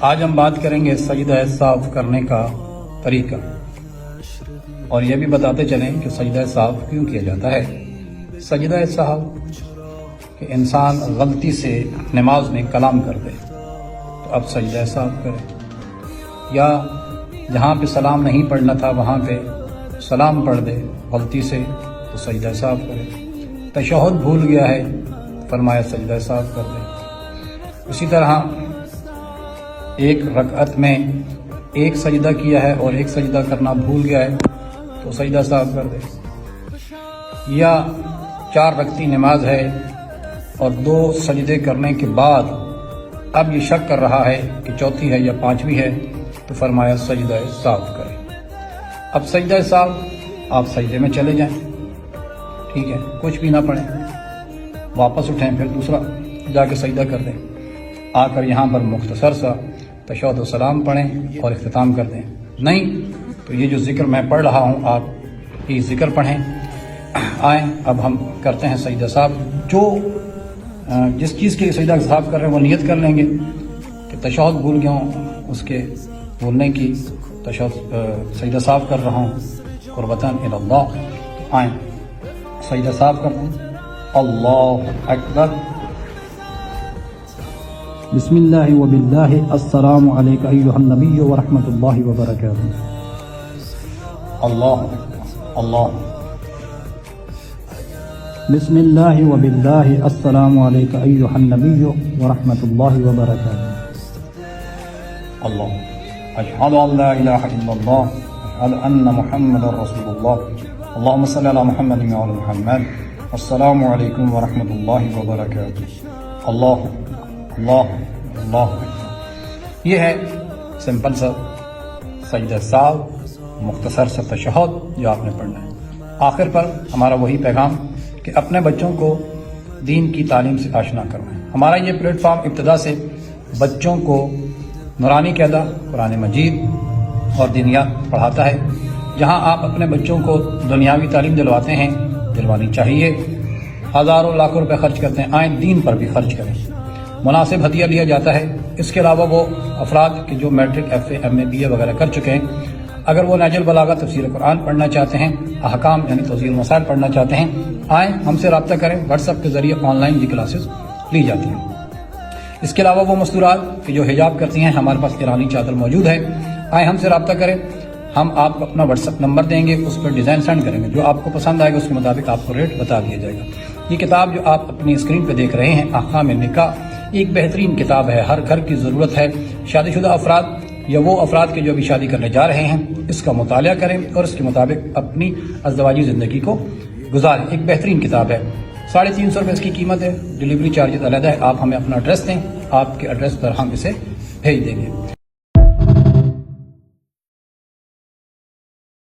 آج ہم بات کریں گے سجدہ صاف کرنے کا طریقہ، اور یہ بھی بتاتے چلیں کہ سجدہ صاف کیوں کیا جاتا ہے۔ سجدہ صاف کہ انسان غلطی سے نماز میں کلام کر دے تو اب سجدہ صاف کرے، یا جہاں پہ سلام نہیں پڑھنا تھا وہاں پہ سلام پڑھ دے غلطی سے تو سجدہ صاف کرے۔ تشہد بھول گیا ہے، فرمایا سجدہ صاف کر دے۔ اسی طرح ایک رکعت میں ایک سجدہ کیا ہے اور ایک سجدہ کرنا بھول گیا ہے تو سجدہ صاف کر دے۔ یا 4 رکعتی نماز ہے اور 2 سجدے کرنے کے بعد اب یہ شک کر رہا ہے کہ چوتھی ہے یا 5ویں ہے تو فرمایا سجدہ صاف کرے۔ اب سجدہ صاف آپ سجدے میں چلے جائیں، ٹھیک ہے، کچھ بھی نہ پڑھیں، واپس اٹھیں، پھر دوسرا جا کے سجدہ کر دیں، آ کر یہاں پر مختصر سا تشہد و سلام پڑھیں اور اختتام کر دیں۔ نہیں تو یہ جو ذکر میں پڑھ رہا ہوں آپ یہ ذکر پڑھیں۔ آئیں اب ہم کرتے ہیں سجدہ صاف۔ جو جس چیز کے سجدہ صاف کر رہے ہیں وہ نیت کر لیں گے کہ تشہد بھول گیا ہوں، اس کے بھولنے کی سجدہ صاف کر رہا ہوں قربتاً الی اللہ۔ آئیں سجدہ صاف کرتے ہیں۔ اللہ اکبر، بسم اللہ و باللہ، السلام علیکہ ایھا النبی و رحمۃ اللہ وبرکاتہ۔ اللہ اکبر، اللہ، بسم اللہ و باللہ، السلام علیکہ ایھا النبی و رحمۃ اللہ وبرکاتہ۔ اللہ، اشہد ان لا الہ الا اللہ، اشہد ان محمد رسول اللہ، اللہم صلی علی محمد و علی محمد، السلام علیکم ورحمۃ اللہ وبرکاتہ۔ اللہ اللہ اللہ۔ یہ ہے سمپل سا سجدہ صاف، مختصر سا تشہد جو آپ نے پڑھنا ہے۔ آخر پر ہمارا وہی پیغام کہ اپنے بچوں کو دین کی تعلیم سے آشنا کروائیں۔ ہمارا یہ پلیٹ فارم ابتدا سے بچوں کو نورانی قاعدہ، قرآن مجید اور دینیات پڑھاتا ہے۔ جہاں آپ اپنے بچوں کو دنیاوی تعلیم دلواتے ہیں، دلوانی چاہیے، ہزاروں لاکھوں روپے خرچ کرتے ہیں، آئیں دین پر بھی خرچ کریں، مناسب ہدیہ لیا جاتا ہے۔ اس کے علاوہ وہ افراد کہ جو matric, F A, M A, B A وغیرہ کر چکے ہیں، اگر وہ نہج البلاغہ تفسیر قرآن پڑھنا چاہتے ہیں، احکام یعنی توضیح المسائل پڑھنا چاہتے ہیں، آئیں ہم سے رابطہ کریں۔ واٹس ایپ کے ذریعے آن لائن یہ کلاسز لی جاتی ہیں۔ اس کے علاوہ وہ مستورات کہ جو حجاب کرتی ہیں، ہمارے پاس ایرانی چادر موجود ہے، آئیں ہم سے رابطہ کریں۔ ہم آپ کو اپنا واٹس ایپ نمبر دیں گے، اس پر ڈیزائن سینڈ کریں گے، جو آپ کو پسند آئے گا اس کے مطابق آپ کو ریٹ بتا دیا جائے گا۔ یہ کتاب جو آپ اپنی اسکرین پہ دیکھ رہے ہیں، احکام نکاح، ایک بہترین کتاب ہے، ہر گھر کی ضرورت ہے۔ شادی شدہ افراد یا وہ افراد کے جو ابھی شادی کرنے جا رہے ہیں، اس کا مطالعہ کریں اور اس کے مطابق اپنی ازدواجی زندگی کو گزاریں۔ ایک بہترین کتاب ہے، 350 روپے اس کی قیمت ہے، ڈیلیوری چارجز علیحدہ ہے۔ آپ ہمیں اپنا ایڈریس دیں، آپ کے ایڈریس پر ہم اسے بھیج دیں گے۔